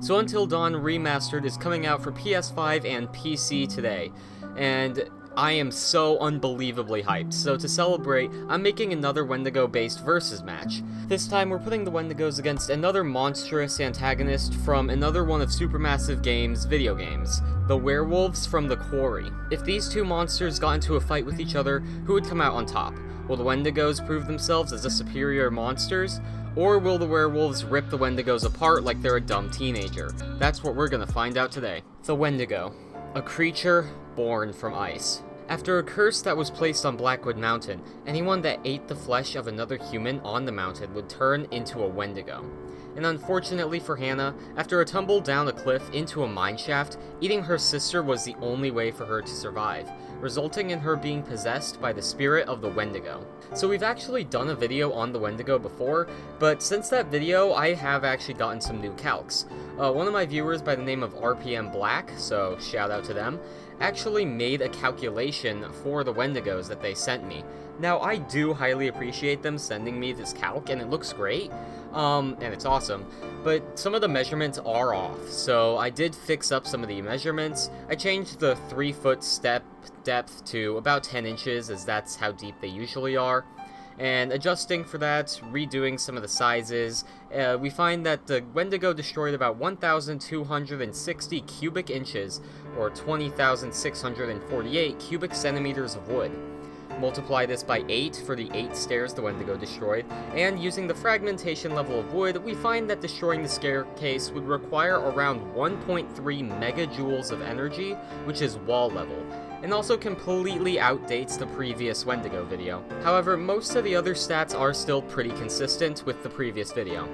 So Until Dawn Remastered is coming out for PS5 and PC today, and I am so unbelievably hyped. So to celebrate, I'm making another Wendigo-based versus match. This time we're putting the Wendigos against another monstrous antagonist from another one of Supermassive Games' video games, the Werewolves from the Quarry. If these two monsters got into a fight with each other, who would come out on top? Will the Wendigos prove themselves as the superior monsters? Or will the werewolves rip the Wendigos apart like they're a dumb teenager? That's what we're gonna find out today. The Wendigo, a creature born from ice. After a curse that was placed on Blackwood Mountain, anyone that ate the flesh of another human on the mountain would turn into a Wendigo. And unfortunately for Hannah, after a tumble down a cliff into a mineshaft, eating her sister was the only way for her to survive, resulting in her being possessed by the spirit of the Wendigo. So we've actually done a video on the Wendigo before, but since that video I have actually gotten some new calcs. One of my viewers by the name of RPM Black, so shout out to them, actually made a calculation for the Wendigos that they sent me. Now, I do highly appreciate them sending me this calc, and it looks great, and it's awesome, but some of the measurements are off, so I did fix up some of the measurements. I changed the 3-foot step depth to about 10 inches, as that's how deep they usually are, and adjusting for that, redoing some of the sizes, we find that the Wendigo destroyed about 1,260 cubic inches, or 20,648 cubic centimeters of wood. Multiply this by 8 for the 8 stairs the Wendigo destroyed, and using the fragmentation level of wood, we find that destroying the staircase would require around 1.3 megajoules of energy, which is wall level, and also completely outdates the previous Wendigo video. However, most of the other stats are still pretty consistent with the previous video.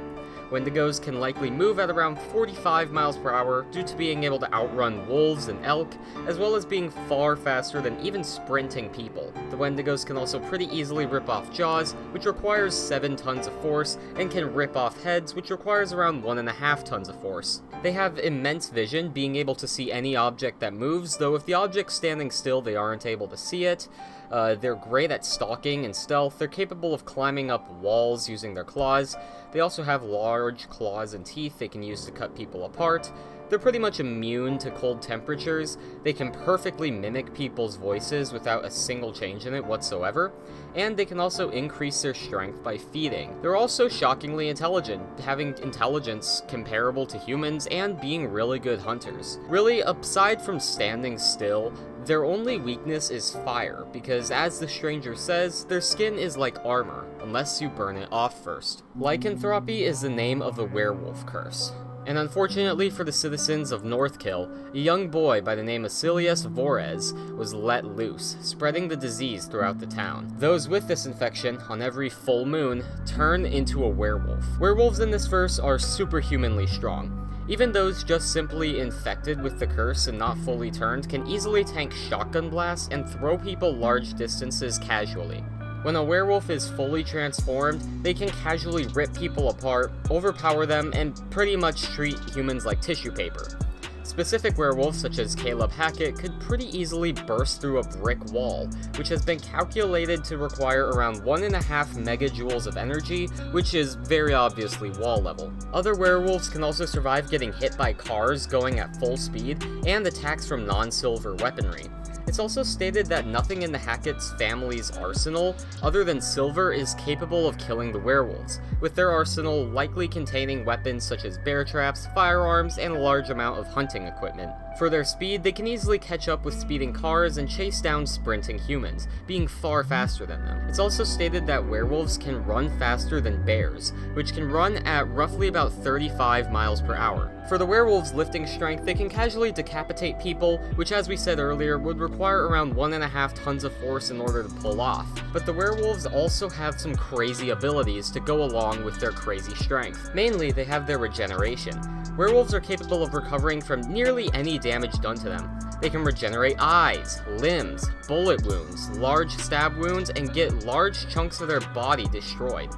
Wendigos can likely move at around 45 miles per hour due to being able to outrun wolves and elk, as well as being far faster than even sprinting people. The Wendigos can also pretty easily rip off jaws, which requires 7 tons of force, and can rip off heads, which requires around 1.5 tons of force. They have immense vision, being able to see any object that moves, though if the object's standing still, they aren't able to see it. They're great at stalking and stealth. They're capable of climbing up walls using their claws. They also have large claws and teeth they can use to cut people apart. They're pretty much immune to cold temperatures. They can perfectly mimic people's voices without a single change in it whatsoever. And they can also increase their strength by feeding. They're also shockingly intelligent, having intelligence comparable to humans and being really good hunters. Really, aside from standing still, their only weakness is fire, because as the stranger says, their skin is like armor, unless you burn it off first. Lycanthropy is the name of the werewolf curse. And unfortunately for the citizens of Northkill, a young boy by the name of Silius Vorez was let loose, spreading the disease throughout the town. Those with this infection, on every full moon, turn into a werewolf. Werewolves in this verse are superhumanly strong. Even those just simply infected with the curse and not fully turned can easily tank shotgun blasts and throw people large distances casually. When a werewolf is fully transformed, they can casually rip people apart, overpower them, and pretty much treat humans like tissue paper. Specific werewolves, such as Caleb Hackett, could pretty easily burst through a brick wall, which has been calculated to require around 1.5 megajoules of energy, which is very obviously wall level. Other werewolves can also survive getting hit by cars going at full speed, and attacks from non-silver weaponry. It's also stated that nothing in the Hackett's family's arsenal, other than silver, is capable of killing the werewolves, with their arsenal likely containing weapons such as bear traps, firearms, and a large amount of hunting equipment. For their speed, they can easily catch up with speeding cars and chase down sprinting humans, being far faster than them. It's also stated that werewolves can run faster than bears, which can run at roughly about 35 miles per hour. For the werewolves' lifting strength, they can casually decapitate people, which as we said earlier, would require around 1.5 tons of force in order to pull off. But the werewolves also have some crazy abilities to go along with their crazy strength. Mainly, they have their regeneration. Werewolves are capable of recovering from nearly any damage done to them. They can regenerate eyes, limbs, bullet wounds, large stab wounds, and get large chunks of their body destroyed.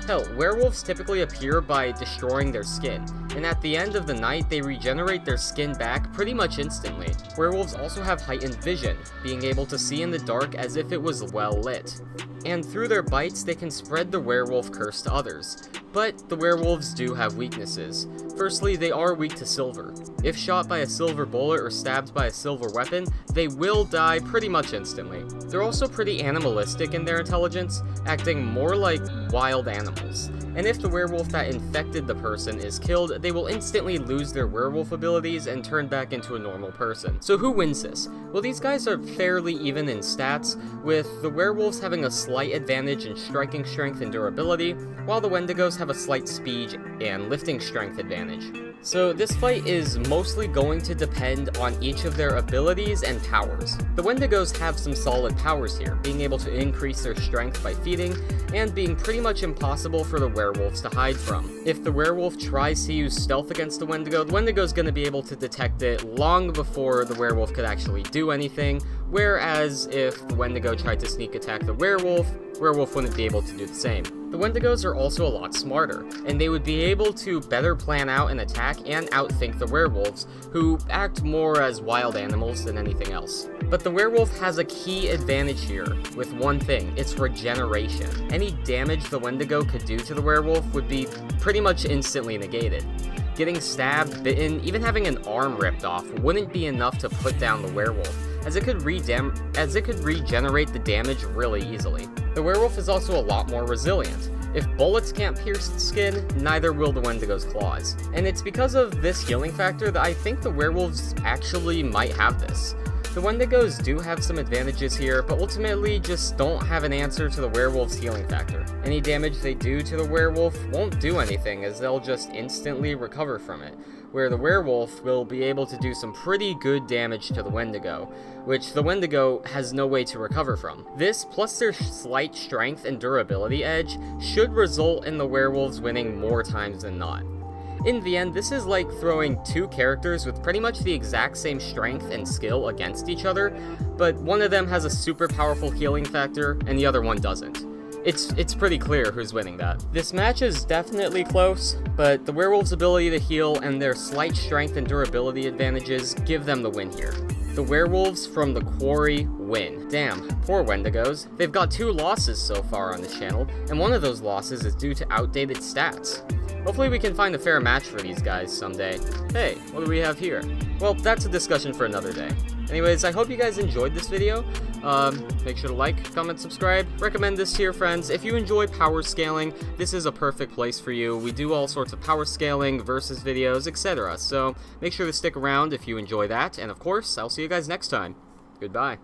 Hell, werewolves typically appear by destroying their skin, and at the end of the night, they regenerate their skin back pretty much instantly. Werewolves also have heightened vision, being able to see in the dark as if it was well lit. And through their bites, they can spread the werewolf curse to others. But the werewolves do have weaknesses. Firstly, they are weak to silver. If shot by a silver bullet or stabbed by a silver weapon, they will die pretty much instantly. They're also pretty animalistic in their intelligence, acting more like wild animals. And if the werewolf that infected the person is killed, they will instantly lose their werewolf abilities and turn back into a normal person. So who wins this? Well, these guys are fairly even in stats, with the werewolves having a slight advantage in striking strength and durability, while the wendigos have a slight speed and lifting strength advantage. So this fight is mostly going to depend on each of their abilities and powers. The wendigos have some solid powers here, being able to increase their strength by feeding, and being pretty much impossible for the werewolves to hide from. If the werewolf tries to use stealth against the wendigo's going to be able to detect it long before the werewolf could actually do anything, whereas if the wendigo tried to sneak attack the werewolf wouldn't be able to do the same. The wendigos are also a lot smarter, and they would be able to better plan out an attack and outthink the werewolves, who act more as wild animals than anything else. But the werewolf has a key advantage here, with one thing: it's regeneration. Any damage the wendigo could do to the werewolf would be pretty much instantly negated. Getting stabbed, bitten, even having an arm ripped off wouldn't be enough to put down the werewolf, as it could regenerate the damage really easily. The werewolf is also a lot more resilient. If bullets can't pierce its skin, neither will the wendigo's claws. And it's because of this healing factor that I think the werewolves actually might have this. The wendigos do have some advantages here, but ultimately just don't have an answer to the werewolf's healing factor. Any damage they do to the werewolf won't do anything, as they'll just instantly recover from it, where the werewolf will be able to do some pretty good damage to the wendigo, which the wendigo has no way to recover from. This, plus their slight strength and durability edge, should result in the werewolves winning more times than not. In the end, this is like throwing two characters with pretty much the exact same strength and skill against each other, but one of them has a super powerful healing factor and the other one doesn't. It's pretty clear who's winning that. This match is definitely close, but the werewolves' ability to heal and their slight strength and durability advantages give them the win here. The werewolves from the Quarry win. Damn, poor wendigos. They've got 2 losses so far on this channel, and one of those losses is due to outdated stats. Hopefully we can find a fair match for these guys someday. Hey, what do we have here? Well, that's a discussion for another day. Anyways, I hope you guys enjoyed this video. Make sure to like, comment, subscribe, recommend this to your friends. If you enjoy power scaling, this is a perfect place for you. We do all sorts of power scaling, versus videos, etc. So make sure to stick around if you enjoy that, and of course, I'll see you guys next time. Goodbye.